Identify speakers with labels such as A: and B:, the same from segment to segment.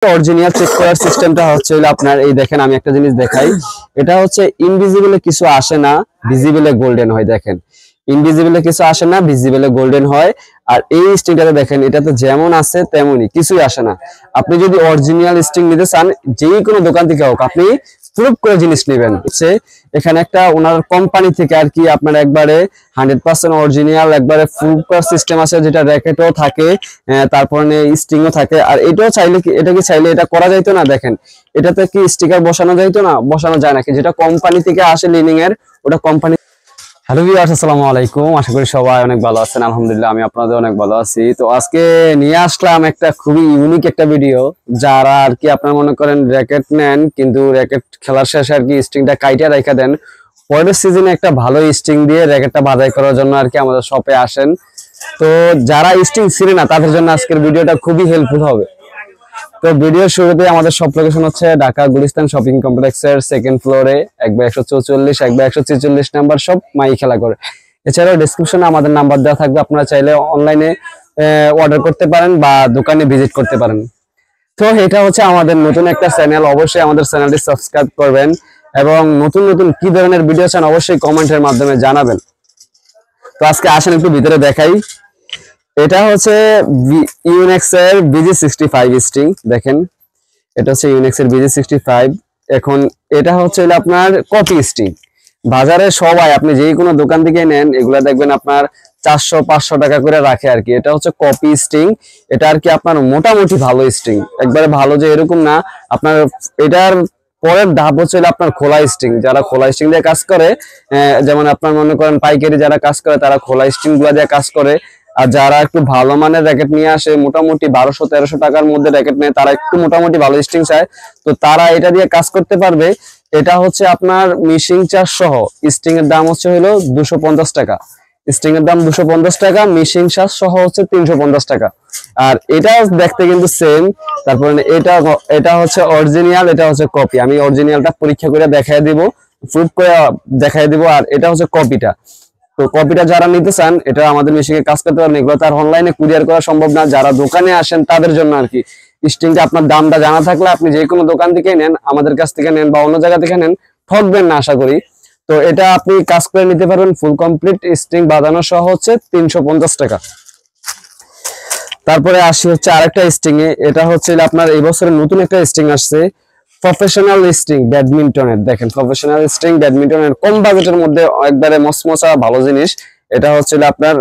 A: Original check করার সিস্টেমটা হচ্ছে হলো আপনার এই দেখেন আমি একটা জিনিস দেখাই। এটা হচ্ছে ইনভিজিবলে কিছু আসে না, ভিজিবলে গোল্ডেন হয়। দেখেন ইনভিজিবলে কিছু আসে না, ভিজিবলে গোল্ডেন হয়। আর এই স্ট্রিংটাতে দেখেন এটাতে যেমন আছে তেমনই, কিছুই আসে না। আপনি যদি অরিজিনাল স্ট্রিং নিতে চান যে কোনো দোকান থেকে হোক আপনি প্রুফ করে জিনিস নেবেন। হচ্ছে এখানে একটা ওনার কোম্পানি থেকে আর কি আপনার একবারে 100% অরিজিনাল একবারে প্রুফ করার সিস্টেম আছে, যেটা র্যাকেটও থাকে তারপরে স্ট্রিংও থাকে। আর এটাও চাইলে কি এটা কি চাইলে এটা করা যাইতো না? দেখেন এটাতে কি স্টিকার বসানো যাইতো না? বসানো যায় নাকি? যেটা কোম্পানি থেকে আসে লিনিং এর, ওটা কোম্পানি। হ্যালো ভিউয়ার্স, আসসালামু আলাইকুম। আশা করি সবাই অনেক ভালো আছেন। আলহামদুলিল্লাহ আমি আপনাদের অনেক ভালো আছি। তো আজকে নিয়ে আসলাম একটা খুবই ইউনিক একটা ভিডিও। যারা আর কি আপনারা মনে করেন র্যাকেট নেন কিন্তু র্যাকেট খেলার শেষে আর কি স্ট্রিংটা কাইটা রেখে দেন, পরের সিজনে একটা ভালো স্ট্রিং দিয়ে র্যাকেটটা বাছাই করার জন্য আর কি আমাদের শপে আসেন। তো যারা স্ট্রিং ছিলেন না তাদের জন্য আজকের ভিডিওটা খুবই হেল্পফুল হবে। তো ভিডিও শুরুতে আমাদের শপ লোকেশন হচ্ছে ঢাকা গুলিস্তান শপিং কমপ্লেক্সের সেকেন্ড ফ্লোরে 1/144 1/146 নাম্বার শপ মাই খেলা করে। এছাড়াও ডেসক্রিপশনে আমাদের নাম্বার দেওয়া থাকবে, আপনারা চাইলে অনলাইনে অর্ডার করতে পারেন বা দোকানে ভিজিট করতে পারেন। তো এটা হচ্ছে আমাদের নতুন একটা চ্যানেল, অবশ্যই আমাদের চ্যানেলটি সাবস্ক্রাইব করবেন এবং নতুন নতুন কি ধরনের ভিডিও চান অবশ্যই কমেন্টের মাধ্যমে জানাবেন। তো আজকে আসেন একটু ভিতরে দেখাই। এটা হচ্ছে ইউনেক্স এর BG65 স্ট্রিং। দেখেন এটা হচ্ছে ইউনেক্স এর BG65। এখন এটা হচ্ছে আপনার কপি স্ট্রিং। বাজারে সবাই আপনি যে কোনো দোকান থেকে নেন এগুলা দেখবেন আপনার 400-500 টাকা করে রাখে আর কি। এটা হচ্ছে কপি স্ট্রিং। এটা আর কি আপনার মোটামুটি ভালো স্ট্রিং, একবারে ভালো যে এরকম না। আপনার এটার পরের ধাপ হচ্ছে আপনার খোলা স্ট্রিং। যারা খোলা স্ট্রিং দিয়ে কাজ করে, যেমন আপনার মনে করেন পাইকারি যারা কাজ করে তারা খোলা স্ট্রিং গুলা দিয়ে কাজ করে। আর যারা একটু ভালো মানের র্যাকেট নিয়ে আসে, মোটামুটি 1200-1300 টাকার মধ্যে র্যাকেট নেয়, তারা একটু মোটামুটি ভালো স্ট্রিং চায়, তো তারা এটা দিয়ে কাজ করতে পারবে। এটা হচ্ছে আপনার মিশিং চার্জ সহ স্ট্রিং এর দাম হচ্ছে হলো 250 টাকা। স্ট্রিং এর দাম 250 টাকা, মিশিং চার্জ সহ হচ্ছে 350 টাকা। আর এটা দেখতে কিন্তু সেম। তারপরে এটা হচ্ছে অরিজিনাল, এটা হচ্ছে কপি। আমি অরিজিনালটা পরীক্ষা করে দেখাই দিব, প্রুফ করে দেখাই দিব। আর এটা হচ্ছে কপিটা। তো কপিটা যারা নিতে চান এটা আমাদের মেশিনে কাজ করতে পারেন। এগুলো তার অনলাইনে কুরিয়ার করা সম্ভব না। যারা দোকানে আসেন তাদের জন্য আর কি স্ট্রিংটা আপনার দামটা জানা থাকলে আপনি যে কোনো দোকান থেকে নেন, আমাদের কাছ থেকে নেন বা অন্য জায়গা থেকে নেন, ঠকবেন না আশা করি। তো এটা আপনি কাজ করে নিতে পারবেন ফুল কমপ্লিট স্ট্রিং বাঁধানো সহ হচ্ছে 350 টাকা। তারপরে আসি হচ্ছে আরেকটা স্ট্রিং এ। এটা হচ্ছে আপনার এই বছরের নতুন একটা স্ট্রিং আসছে, প্রফেশনাল স্ট্রিং ব্যাডমিন্টনের। দেখেন প্রফেশনাল স্ট্রিং ব্যাডমিন্টনের কম বাজেটের মধ্যে একবারে মসমসা ভালো জিনিস। এটা হচ্ছে আপনার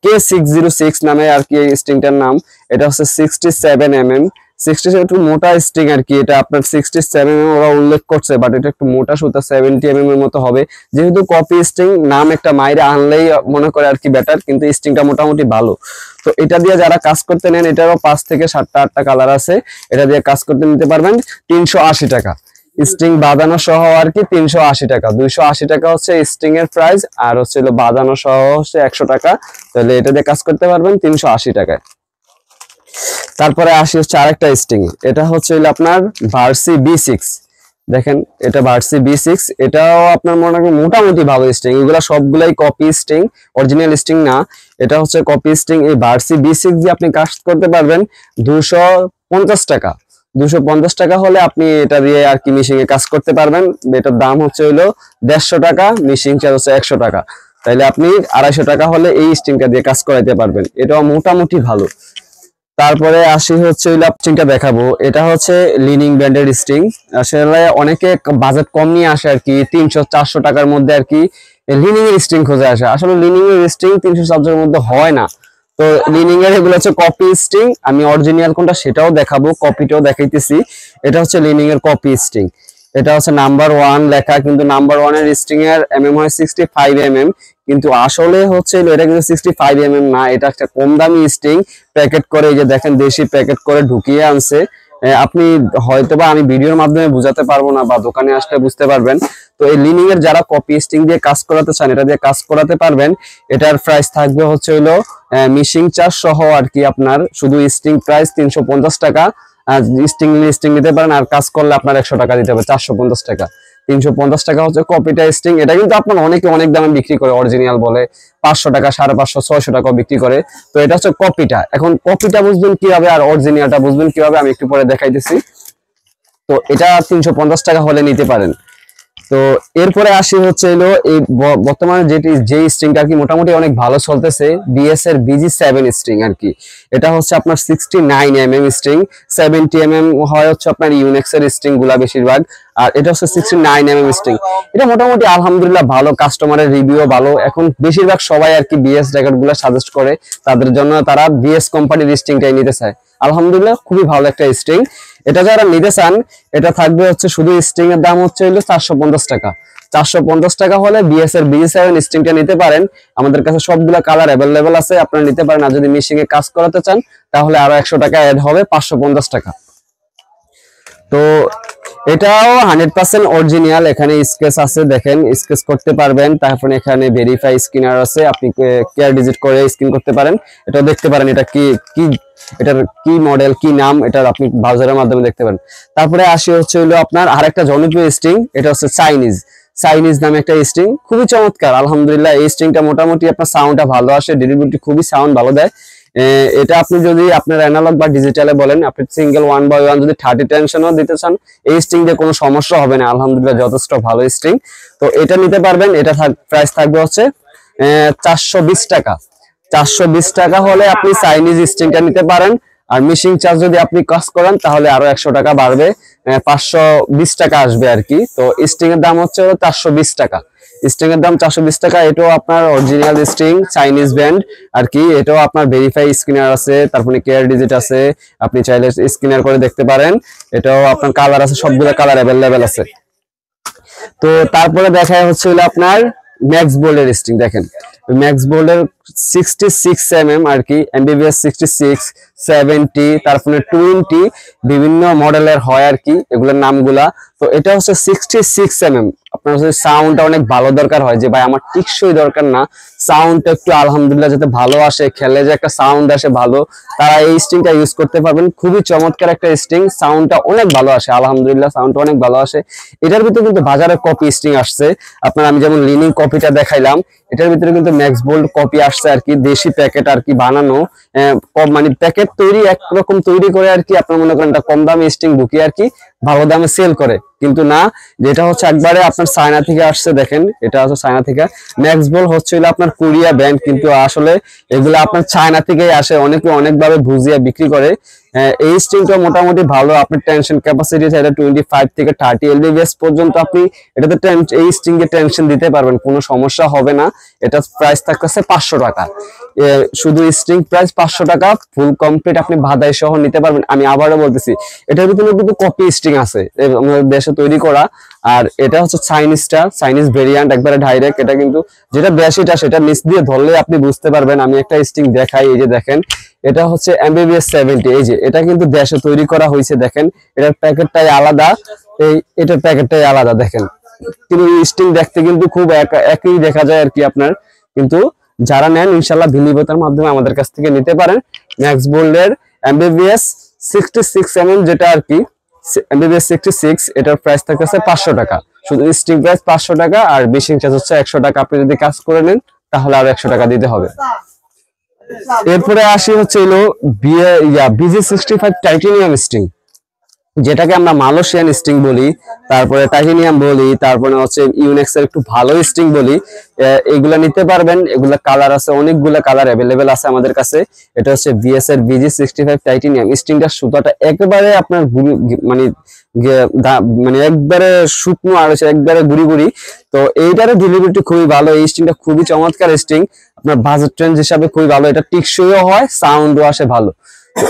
A: K606 নামে আর কি এই স্ট্রিংটার নাম। এটা হচ্ছে 67 mm, 67 একটু মোটা স্ট্রিং আর কি। এটা আপনার 67 ওরা উল্লেখ করছে, বাট এটা একটু মোটা সুতা, 70 mm এর মতো হবে। যেহেতু কপি স্ট্রিং নাম একটা মাইরে আনলেই মনে করে আর কি বেটার, কিন্তু স্ট্রিংটা মোটামুটি ভালো। তো এটা দিয়ে যারা কাজ করতে নেন, এটারও 5 থেকে 7টা কালার আছে। এটা দিয়ে কাজ করতে নিতে পারবেন 380 টাকা। স্ট্রিং বাঁধানো সহ আর কি 380 টাকা। 280 টাকা হচ্ছে স্ট্রিং এর প্রাইস, আর হচ্ছে বাঁধানো সহ হচ্ছে 100 টাকা। তাহলে এটা দিয়ে কাজ করতে পারবেন 380 টাকায়। তারপরে আসি হচ্ছে আরেকটা স্ট্রিং। এটা হচ্ছে আপনার ভার্সি B6। দেখেন এটা ভার্সি B6। এটাও আপনার মোটামুটি ভালো স্ট্রিং। এগুলা সবগুলাই কপি স্ট্রিং, অরিজিনাল স্ট্রিং না। এটা হচ্ছে কপি স্ট্রিং। এই ভার্সি B6 দিয়ে আপনি কাজ করতে পারবেন 250 টাকা। 250 টাকা হলে আপনি এটা দিয়ে আর কি মিশিং এ কাজ করতে পারবেন। এটার দাম হচ্ছে হলো 150 টাকা, মিশিং চার্জ হচ্ছে 100 টাকা। তাইলে আপনি 250 টাকা হলে এই স্ট্রিংটা দিয়ে কাজ করাইতে পারবেন। এটাও মোটামুটি ভালো। তারপরে আসি হচ্ছে স্ট্রিংটা দেখাবো। এটা হচ্ছে লিনিং ব্র্যান্ডের স্ট্রিং। আসলে অনেকে বাজেট কম নিয়ে আসে আর কি, 300-400 টাকার মধ্যে আর কি লিনিং এর স্ট্রিং খুঁজে আসে। আসলে লিনিং এর স্ট্রিং 300-400 এর মধ্যে হয় না। তো লিনিং এর এগুলো হচ্ছে কপি স্ট্রিং। আমি অরিজিনাল কোনটা সেটাও দেখাবো, কপিটাও দেখাইতেছি। এটা হচ্ছে লিনিং এর কপি স্ট্রিং। এটা হচ্ছে নাম্বার 1 লেখা, কিন্তু নাম্বার 1 এর স্ট্রিং এর হয় 65 mm, কিন্তু আসলে হচ্ছে এটা কিন্তু 65 mm না। এটা একটা কম দামি স্ট্রিং, প্যাকেট করে এই যে দেখেন দেশি প্যাকেট করে ঢুকিয়ে আনছে। আপনি হয়তোবা আমি ভিডিওর মাধ্যমে বুঝাতে পারবো না, বা দোকানে আসলে বুঝতে পারবেন। তো এই লিনিং এর যারা কপি স্ট্রিং দিয়ে কাজ করাতে চান এটা দিয়ে কাজ করাতে পারবেন। এটার প্রাইস থাকবে হচ্ছে হলো মিশিং চার্জ সহ আর কি আপনার শুধু স্ট্রিং প্রাইস 350 টাকা। স্ট্রিং নিতে পারেন, আর কাজ করলে আপনার 100 টাকা দিতে হবে, 450 টাকা। 350 টাকা হচ্ছে কপিটা স্ট্রিং। এটা কিন্তু আপনার অনেকে অনেক দামে বিক্রি করে, অরিজিনাল বলে 500 টাকা, 550, 600 টাকা বিক্রি করে। তো এটা হচ্ছে কপিটা। এখন কপিটা বুঝবেন কিভাবে আর অরিজিনালটা বুঝবেন কিভাবে আমি একটু পরে দেখাইতেছি। তো এটা 350 টাকা হলে নিতে পারেন। তো এরপরে আসি হচ্ছে হলো এই বর্তমানে যে স্ট্রিংটা আর কি মোটামুটি অনেক ভালো চলতেছে, বিএস এর BG7 স্ট্রিং আর কি। এটা হচ্ছে আপনার 69 mm স্ট্রিং, 70 mm হয় হচ্ছে আপনার ইউনেক্স এর স্ট্রিং গুলা বেশিরভাগ, আর এটা হচ্ছে 69 mm স্ট্রিং। এটা মোটামুটি আলহামদুলিল্লাহ ভালো, কাস্টমারের রিভিউ ভালো। এখন বেশিরভাগ সবাই আর কি বিএস জ্যাকেট গুলা সাজেস্ট করে, তাদের জন্য তারা বিএস কোম্পানির স্ট্রিংটাই নিতে চায়। আলহামদুলিল্লাহ খুবই ভালো একটা স্ট্রিং। এটা যারা নিতে চান, এটা থাকবে হচ্ছে শুধু স্ট্রিং এর দাম হচ্ছে হলো 450 টাকা। 450 টাকা হলে বিএস এর BG7 স্ট্রিংটা নিতে পারেন। আমাদের কাছে সবগুলা কালার অ্যাভেলেবেল আছে, আপনারা নিতে পারেন। আর যদি মেশিং এ কাজ করাতে চান তাহলে আরো 100 টাকা অ্যাড হবে, 550 টাকা। তো এটাও 100% অরিজিনাল, এখানে স্কেচ আছে দেখেন, স্কেচ করতে পারবেন। তারপরে এখানে ভেরিফাই স্ক্যানার আছে, আপনি কেয়ার ডিজিট করে স্ক্যান করতে পারেন। এটাও দেখতে পারেন এটা কি কি এটার কি মডেল, কি নাম, এটা আপনি ব্রাউজারের মাধ্যমে দেখতে পারেন। তারপরে আসি হচ্ছে হলো আপনার আরেকটা জনপ্রিয় স্ট্রিং, এটা হচ্ছে চাইনিজ নামে একটা স্ট্রিং, খুবই চমৎকার। আলহামদুলিল্লাহ এই স্ট্রিংটা মোটামুটি আপনার সাউন্ডটা ভালো আসে, ডিউরেবিলিটি খুবই সাউন্ড ভালো দেয়। এটা আপনি যদি আপনার অ্যানালগ বা ডিজিটালে বলেন, আপনি সিঙ্গেল 1/1 যদি 30 টেনশনও দিতে চান, এই স্ট্রিং দিয়ে কোনো সমস্যা হবে না। আলহামদুলিল্লাহ যথেষ্ট ভালো স্ট্রিং। তো এটা নিতে পারবেন। এটা প্রাইস থাকবে হচ্ছে 420 টাকা। 420 টাকা হলে আপনি চাইনিজ স্ট্রিংটা নিতে পারেন। আর মেশিং চার্জ যদি আপনি কাজ করেন তাহলে আরো 100 টাকা বাড়বে, 520 টাকা আসবে আর কি। তো স্ট্রিং এর দাম হচ্ছে 420 টাকা। স্ট্রিং এর দাম 420 টাকা। এটাও আপনার অরিজিনাল স্ট্রিং, চাইনিজ ব্র্যান্ড আর কি। এটাও আপনার ভেরিফাই স্ক্যানার আছে, তারপরে কেয়ার ডিজিট আছে, আপনি চাইলে স্ক্যানার করে দেখতে পারেন। এটাও আপনার কালার আছে, সবগুলো কালার অ্যাভেলেবেল আছে। তো তারপরে দেখা হচ্ছে হলো আপনার ম্যাক্স বোল্ডের স্ট্রিং। দেখেন ম্যাক্স বোল্ডের 66 mm আর কি, MBBS 66, 70, তারপরে 20 বিভিন্ন মডেলের হয় আর কি, এগুলোর নামগুলা। তো এটা হচ্ছে 66 mm। আপনার হচ্ছে সাউন্ডটা অনেক ভালো দরকার হয়, যে ভাই আমার টিকসই দরকার না, সাউন্ডটা একটু আলহামদুলিল্লাহ যাতে ভালো আসে, খেলে যে একটা সাউন্ড আসে ভালো, তারা এই স্ট্রিংটা ইউজ করতে পারবেন। খুবই চমৎকার একটা স্ট্রিং, সাউন্ডটা অনেক ভালো আসে, আলহামদুলিল্লাহ সাউন্ডটা অনেক ভালো আসে। এটার ভিতরে কিন্তু বাজারে কপি স্ট্রিং আসছে আপনার, আমি যেমন লিনিং কপিটা দেখাইলাম, এটার ভিতরে কিন্তু ম্যাক্স বোল্ড কপি আসছে আর কি, দেশি প্যাকেট আর কি বানানো, মানে প্যাকেট তৈরি একরকম তৈরি করে আর কি। আপনার মনে করেন কম দামে স্ট্রিং ঢুকিয়ে আর কি ভালো দামে সেল করে, কিন্তু না, যেটা হচ্ছে একবারে আপনার চায়না থেকে আসছে। দেখেন এটা হচ্ছে চায়না থেকে। ম্যাক্স বোল্ড হচ্ছে আপনার কোরিয়া ব্র্যান্ড, কিন্তু আসলে এগুলো আপনার চায়না থেকেই আসে, অনেকে অনেকভাবে ভুজিয়া বিক্রি করে। এই স্ট্রিংটা মোটামুটি ভালো, আপনার টেনশন ক্যাপাসিটি এটা 25 থেকে 30 LBS পর্যন্ত আপনি এটাতে এই স্ট্রিং এ টেনশন দিতে পারবেন, কোনো সমস্যা হবে না। এটা প্রাইস থাকতেছে 500 টাকা। শুধু স্ট্রিং প্রাইস 500 টাকা, ফুল কমপ্লিট আপনি বাধাই সহ নিতে পারবেন। আমি আবারও বলতেছি, এটার ভিতরে কিন্তু কপি স্ট্রিং আছে আমাদের দেশে তৈরি করা। আর এটা হচ্ছে চাইনিজ ভেরিয়েন্ট, একবারে ডাইরেক্ট। এটা কিন্তু যেটা বেশিটা সেটা নিচ দিয়ে ধরলে আপনি বুঝতে পারবেন। আমি একটা স্ট্রিং দেখাই, এই যে দেখেন, এটা হচ্ছে MBBS 70। এই যে এটা কিন্তু দেশে তৈরি করা হয়েছে, দেখেন এটার প্যাকেটটাই আলাদা, এটার প্যাকেটটাই আলাদা দেখেন, কিন্তু স্ট্রিং দেখতে কিন্তু খুব একই দেখা যায় আর কি আপনার। কিন্তু যারা নেন ইনশাল্লাহ বিলিভতার মাধ্যমে আমাদের কাছ থেকে নিতে পারেন। ম্যাক্স বোল্ডের MBBS 66 mm যেটা আর কি, MBBS 66, এটার প্রাইস থাকতেছে 500 টাকা। শুধু স্ট্রিং প্রাইস 500 টাকা, আর মেশিং চার্জ হচ্ছে 100 টাকা। আপনি যদি কাজ করে নেন তাহলে আরো 100 টাকা দিতে হবে। এরপরে আসি হচ্ছে হলো BG65 টাইটানিয়াম স্ট্রিং, যেটাকে আমরা মালয়েশিয়ান স্ট্রিং বলি, তারপরে টাইটানিয়াম বলি, তারপরে হচ্ছে ইউনেক্স এর একটু ভালো স্ট্রিং বলি। এগুলা নিতে পারবেন। এগুলা কালার আছে, অনেকগুলা কালার অ্যাভেলেবেল আছে আমাদের কাছে। এটা হচ্ছে বিএস এর BG65 টাইটানিয়াম স্ট্রিংটার সুতাটা একেবারে আপনার মানে মানে একবারে শুকনো, আর হচ্ছে একবারে গুড়ি গুড়ি। তো এইটারও ডিউরেবিলিটি খুবই ভালো, এই স্ট্রিংটা খুবই চমৎকার স্ট্রিং, আপনার বাজেট রেঞ্জ হিসাবে খুবই ভালো। এটা টিকসইও হয়, সাউন্ডও আসে ভালো।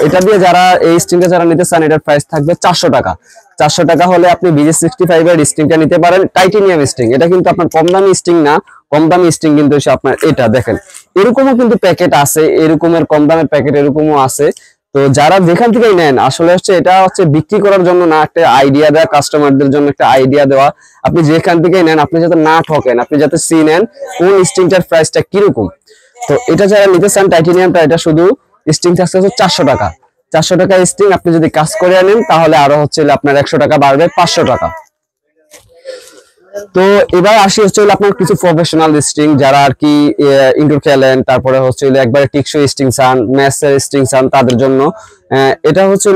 A: এটা দিয়ে যারা এই স্ট্রিংটা যারা নিতে চান, এটার প্রাইস থাকবে 400 টাকা। 400 টাকা হলে আপনি BG65 এর স্ট্রিংটা নিতে পারেন, টাইটানিয়াম স্ট্রিং। এটা কিন্তু আপনার কম দামি স্ট্রিং না, কম দামি স্ট্রিং কিন্তু আপনার এটা দেখেন, এরকমও কিন্তু প্যাকেট আছে, এরকমের কম দামের প্যাকেট এরকমও আছে। তো যারা যেখান থেকেই নেন, আসলে হচ্ছে এটা হচ্ছে বিক্রি করার জন্য না, একটা আইডিয়া দেওয়া, কাস্টমারদের জন্য একটা আইডিয়া দেওয়া। আপনি যেখান থেকেই নেন, আপনি যাতে না ঠকেন, আপনি যাতে চিনেন কোন স্ট্রিংটার প্রাইসটা কিরকম। তো এটা যারা নিতে চান টাইটানিয়ামটা, এটা শুধু স্ট্রিং থাকছে 400 টাকা। 400 টাকা স্ট্রিং, আপনি যদি কাজ করে আনেন তাহলে আরো হচ্ছে আপনার 100 টাকা বাড়বে, 500 টাকা। তো এবার আসি হচ্ছে আপনার কিছু প্রফেশনাল স্ট্রিং যারা আর কি ইনডোর খেলেন, তারপরে হচ্ছে একবারে টিকসই স্ট্রিং চান, ম্যাচের স্ট্রিং চান তাদের জন্য এটা হচ্ছে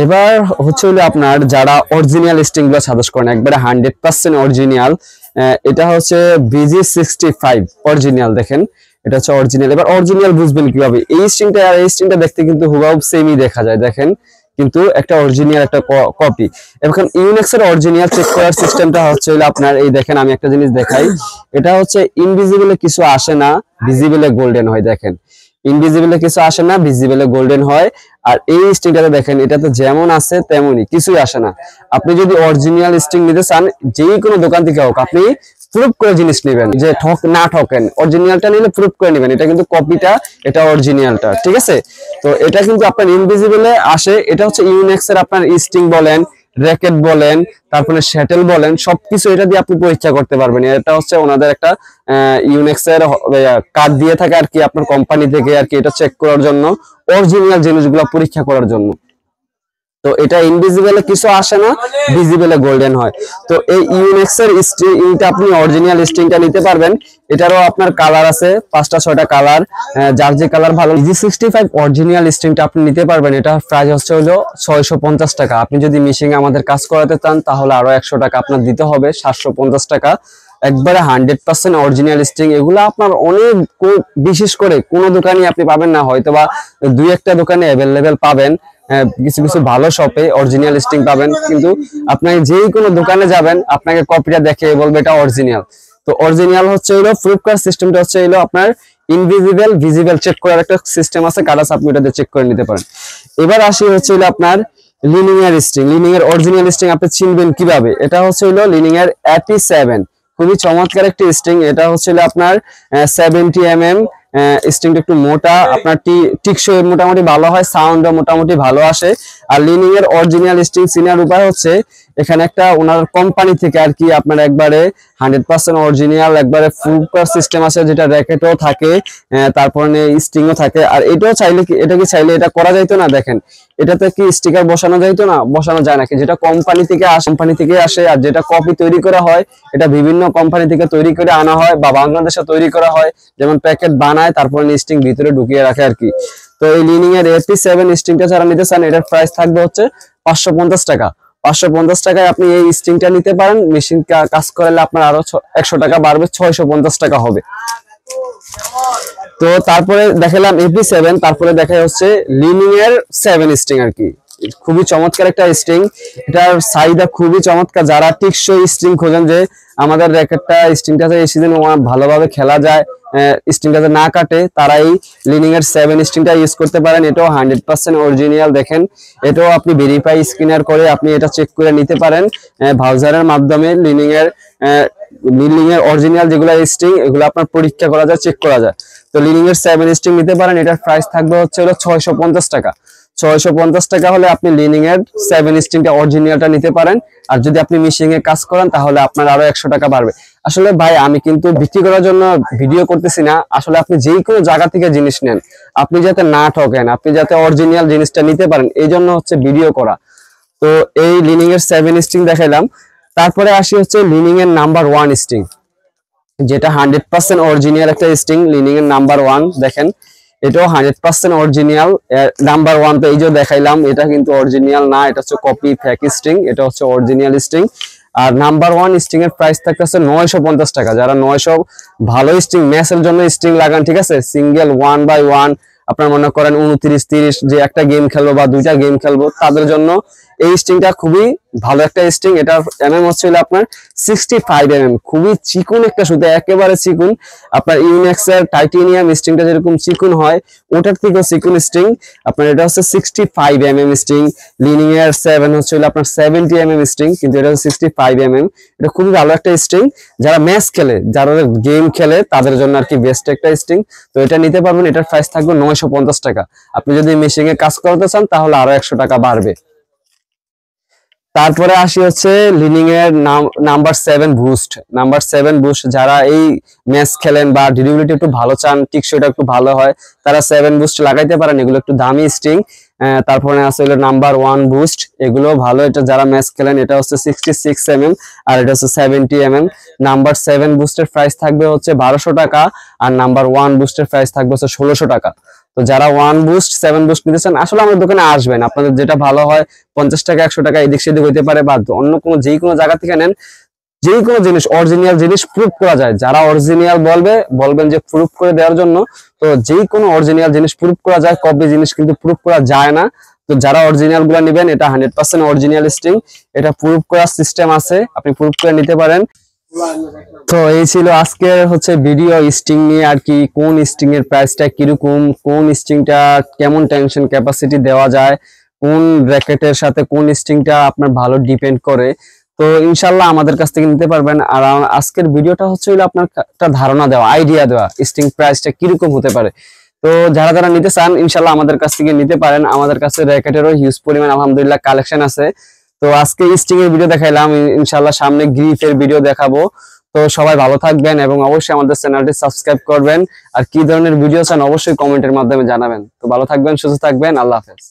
A: এবার হচ্ছে আপনার যারা অরিজিনাল স্ট্রিং গুলো সাজেস্ট করেন একবারে 100% অরিজিনাল, এটা হচ্ছে BG65 অরিজিনাল। দেখেন এটা হচ্ছে অরিজিনাল। এবার অরিজিনাল বুঝবেন কিভাবে, এই স্ট্রিংটা আর এই স্ট্রিংটা দেখতে কিন্তু হুবহু সেমই দেখা যায়, দেখেন কিন্তু একটা অরিজিনাল একটা কপি। এখন ইউনেক্স এর অরিজিনাল চেক করার সিস্টেমটা হচ্ছে আপনার এই দেখেন আমি একটা জিনিস দেখাই, এটা হচ্ছে ইনভিজিবলে কিছু আসে না, ভিজিবলে গোল্ডেন হয়। দেখেন ইনভিজিবলে কিছু আসে না, ভিজিবলে গোল্ডেন হয়। আর এই স্ট্রিংটাতে দেখেন এটাতে যেমন আছে তেমনই, কিছুই আসে না। আপনি যদি অরিজিনাল স্ট্রিং নিতে চান যে কোনো দোকান থেকে হোক, আপনি প্রুফ করে জিনিস নেবেন, যে না ঠকেন। অরিজিনালটা নিলে প্রুফ করে নেবেন এটা কিন্তু কপিটা, এটা অরিজিনালটা, ঠিক আছে? তো এটা কিন্তু আপনার ইনভিজিবলে আসে। এটা হচ্ছে ইউনেক্স এর আপনার স্ট্রিং বলেন, র্যাকেট বলেন, তারপরে শ্যাটেল বলেন, সবকিছু এটা দিয়ে আপনি পরীক্ষা করতে পারবেন। এটা হচ্ছে ওনাদের একটা ইউনেক্স এর কার্ড দিয়ে থাকে আর কি আপনার কোম্পানি থেকে আর কি, এটা চেক করার জন্য, অরিজিনাল জিনিসগুলো পরীক্ষা করার জন্য। তো এটা ইনভিজিবলে কিছু আসে না, ভিজিবলে গোল্ডেন হয়। তো এই ইউনেক্স এর স্ট্রিংটা আপনি অরিজিনাল স্ট্রিংটা নিতে পারবেন। এটারও আপনার কালার আছে 5টা 6টা কালার, যার যে কালার ভালো। BG65 অরিজিনাল স্ট্রিংটা আপনি নিতে পারবেন। এটা প্রাইস হচ্ছে 650 টাকা। আপনি যদি মেশিনে আমাদের কাজ করাতে চান তাহলে আরো 100 টাকা আপনার দিতে হবে, 750 টাকা। একবারে 100% অরিজিনাল স্ট্রিং। এগুলো আপনার অনেক, বিশেষ করে কোনো দোকানে আপনি পাবেন না, হয়তোবা 2-1টা দোকানে অ্যাভেলেবেল পাবেন, কিছু কিছু ভালো শপে অরিজিনাল স্ট্রিং পাবেন। কিন্তু আপনি যেই কোনো দোকানে যাবেন আপনাকে কপিটা দেখে বলবে এটা অরিজিনাল। তো অরিজিনাল হচ্ছে প্রুফ করার সিস্টেমটা হচ্ছে আপনার ইনভিজিবল ভিজিবল চেক করার একটা সিস্টেম আছে, কালার আপনি ওটাতে চেক করে নিতে পারেন। এবার আসি হচ্ছে আপনার লিনিং এর স্ট্রিং। লিনিং এর অরিজিনাল স্ট্রিং আপনি চিনবেন কিভাবে? এটা হচ্ছে লিনিং এর 87, খুবই চমৎকার একটি স্ট্রিং। এটা হচ্ছে আপনার 70 mm স্ট্রিংটা একটু মোটা, আপনার টিকসই মোটামুটি ভালো হয়, সাউন্ডও মোটামুটি ভালো আসে। আর লিনিং এর অরিজিনাল স্ট্রিং চিনার উপায় হচ্ছে এখানে একটা ওনার কোম্পানি থেকে আর কি আপনার একবারে 100% অরিজিনাল একবারে ফুল সিস্টেম আছে, যেটা র্যাকেটও থাকে, তারপরে স্ট্রিংও থাকে। আর এটাও চাইলে কি, এটা কি চাইলে এটা করা যাইতো না? দেখেন এটাতে কি স্টিকার বসানো যাইতো না? বসানো যায় নাকি? যেটা কোম্পানি থেকে আসে, আর যেটা কপি তৈরি করা হয় এটা বিভিন্ন কোম্পানি থেকে তৈরি করে আনা হয় বা বাংলাদেশে তৈরি করা হয়, যেমন প্যাকেট বানায় তারপরে স্ট্রিং ভিতরে ঢুকিয়ে রাখে আর কি। তো এই লিনিং এর 87 স্ট্রিংটা যারা নিতে চান এটার প্রাইস থাকবে হচ্ছে 550 টাকা। 550 টাকায় আপনি এই স্ট্রিংটা নিতে পারেন। মেশিন কাজ করালে আপনার আরো 100 টাকা বাড়বে, 650 টাকা হবে। তো তারপরে দেখালাম AP7, তারপরে দেখা হচ্ছে লিনিং এর 7 স্ট্রিং আর কি। খুবই চমৎকার একটা স্ট্রিং, এটার চাহিদা খুবই চমৎকার। যারা টিকসই স্ট্রিং খোঁজেন, যে আমাদের র্যাকেটটা স্ট্রিংটাতে এই সিজনে ভালোভাবে খেলা যায়, স্ট্রিংটাতে না কাটে, তারা এই লিনিং এর 7 স্ট্রিংটা ইউজ করতে পারেন। এটাও 100% অরিজিনাল। দেখেন এটাও আপনি ভেরিফাই স্ক্যানার করে আপনি এটা চেক করে নিতে পারেন ব্রাউজারের মাধ্যমে। লিনিং এর অরিজিনাল যেগুলো স্ট্রিং এগুলো আপনার পরীক্ষা করা যায়, চেক করা যায়। তো লিনিং এর 7 স্ট্রিং নিতে পারেন। এটার প্রাইস থাকবে হচ্ছে 650 টাকা। 650 টাকা হলে আপনি লিনিং এর 7 স্ট্রিংটা অরিজিনালটা নিতে পারেন। আর যদি আপনি মেশিনে কাজ করেন তাহলে আপনার আরো 100 টাকা বাড়বে। আসলে ভাই আমি কিন্তু বিক্রি করার জন্য ভিডিও করতেছি না, আসলে আপনি যে কোনো জায়গা থেকে জিনিস নেন, আপনি যাতে না ঠকেন, আপনি যাতে অরিজিনাল জিনিসটা নিতে পারেন, এই জন্য হচ্ছে ভিডিও করা। তো এই লিনিং এর 7 স্ট্রিং দেখাইলাম। তারপরে আসি হচ্ছে লিনিং এর নাম্বার 1 স্ট্রিং, যেটা 100% অরিজিনাল একটা স্ট্রিং। লিনিং এর নাম্বার 1 দেখেন এটাও 100% অরিজিনাল। নাম্বার 1 তো এই যে দেখাইলাম, এটা কিন্তু অরিজিনাল না, এটা হচ্ছে কপি ফেক স্ট্রিং, এটা হচ্ছে অরিজিনাল স্ট্রিং। আর নাম্বার 1 স্ট্রিং এর প্রাইস থাকতেছে 950 টাকা। যারা 900 ভালো স্ট্রিং ম্যাচের জন্য স্ট্রিং লাগান, ঠিক আছে, সিঙ্গেল 1x1 আপনার মনে করেন 29-30 যে একটা গেম খেলবো বা 2টা গেম খেলবো, তাদের জন্য এই স্ট্রিংটা খুবই ভালো একটা স্ট্রিং। এটার এমএম হচ্ছে আপনার 65 mm, খুবই চিকুন একটা সুতো, একেবারে চিকুন। আপনার ইউনেক্স এর টাইটেনিয়াম স্ট্রিংটা যেরকম চিকুন হয়, ওটার থেকেও চিকুন স্ট্রিং আপনার। এটা হচ্ছে 65 mm স্ট্রিং। লিনিং এর 7 হচ্ছে আপনার 70 mm স্ট্রিং, কিন্তু এটা হচ্ছে 65 mm। এটা খুবই ভালো একটা স্ট্রিং। যারা ম্যাচ খেলে, যারা গেম খেলে, তাদের জন্য আর কি বেস্ট একটা স্ট্রিং। তো এটা নিতে পারবেন। এটার প্রাইস থাকবে 950 টাকা। আপনি যদি মেশিনে কাজ করতে চান তাহলে আরো 100 টাকা বাড়বে। তারপরে আসি হচ্ছে লিনিং এর নাম্বার 7 বুস্ট। নাম্বার 7 বুস্ট যারা এই ম্যাচ খেলেন বা ডিউরেবিলিটি একটু ভালো চান, টিকসইটা একটু ভালো হয়, তারা 7 বুস্ট লাগাইতে পারেন। এগুলো একটু দামি স্ট্রিং, তারপরে আছে হলো নাম্বার 1 বুস্ট, এগুলো ভালো, এটা যারা ম্যাচ খেলেন। এটা হচ্ছে 66 mm আর এটা হচ্ছে 70 mm। নাম্বার 7 বুস্টের প্রাইস থাকবে হচ্ছে 1200 টাকা আর নাম্বার 1 বুস্টের প্রাইস থাকবে হচ্ছে 1600 টাকা। তো যারা 1 বুস্ট 7 বুস্ট নিতে চান আসলে আমাদের দোকানে আসবেন, আপনাদের যেটা ভালো হয় 50 টাকা 100 টাকা এদিক সেদিক হইতে পারে, বা অন্য কোনো যে কোনো জায়গা থেকে নেন, যে কোনো জিনিস অরিজিনাল জিনিস প্রুফ করা যায়। যারা অরিজিনাল বলবেন যে প্রুফ করে দেওয়ার জন্য, তো যে কোনো অরিজিনাল জিনিস প্রুফ করা যায়, কপি জিনিস কিন্তু প্রুফ করা যায় না। তো যারা অরিজিনাল গুলা নেবেন, এটা 100% অরিজিনাল স্টিং, এটা প্রুফ করার সিস্টেম আছে, আপনি প্রুফ করে নিতে পারেন। তো এই ছিল আজকের হচ্ছে ভিডিও স্টিং নিয়ে আর কি, কোন স্টিং এর প্রাইসটা কিরকম, কোন স্টিংটা কেমন টেনশন ক্যাপাসিটি দেওয়া যায়, কোন র্যাকেটের সাথে কোন স্টিংটা আপনার ভালো ডিপেন্ড করে। তো ইনশাল্লাহ আমাদের কাছ থেকে নিতে পারবেন। আর আজকের ভিডিওটা হচ্ছে আপনার একটা ধারণা দেওয়া, আইডিয়া দেওয়া স্টিং প্রাইসটা কিরকম হতে পারে। তো যারা যারা নিতে চান ইনশাল্লাহ আমাদের কাছ থেকে নিতে পারেন। আমাদের কাছে র্যাকেটেরও হিউজ পরিমাণ আলহামদুলিল্লাহ কালেকশন আছে। তো আজকে স্টিং এর ভিডিও দেখাইলাম, ইনশাল্লাহ সামনে গ্রিফের ভিডিও দেখাবো। তো সবাই ভালো থাকবেন এবং অবশ্যই আমাদের চ্যানেলটি সাবস্ক্রাইব করবেন। আর কি ধরনের ভিডিও চান অবশ্যই কমেন্টের মাধ্যমে জানাবেন। তো ভালো থাকবেন, সুস্থ থাকবেন, আল্লাহ হাফেজ।